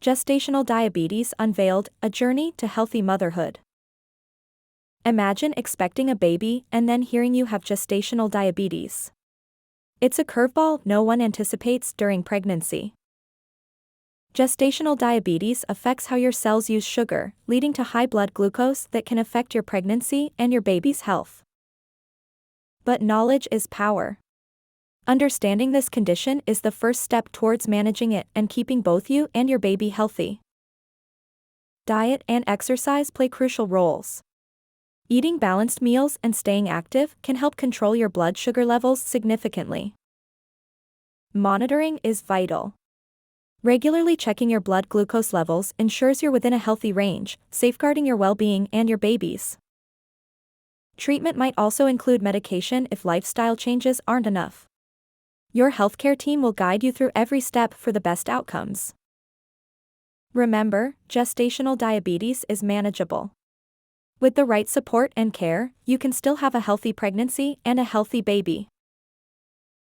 Gestational Diabetes Unveiled, a journey to healthy motherhood. Imagine expecting a baby and then hearing you have gestational diabetes. It's a curveball no one anticipates during pregnancy. Gestational diabetes affects how your cells use sugar, leading to high blood glucose that can affect your pregnancy and your baby's health. But knowledge is power. Understanding this condition is the first step towards managing it and keeping both you and your baby healthy. Diet and exercise play crucial roles. Eating balanced meals and staying active can help control your blood sugar levels significantly. Monitoring is vital. Regularly checking your blood glucose levels ensures you're within a healthy range, safeguarding your well-being and your baby's. Treatment might also include medication if lifestyle changes aren't enough. Your healthcare team will guide you through every step for the best outcomes. Remember, gestational diabetes is manageable. With the right support and care, you can still have a healthy pregnancy and a healthy baby.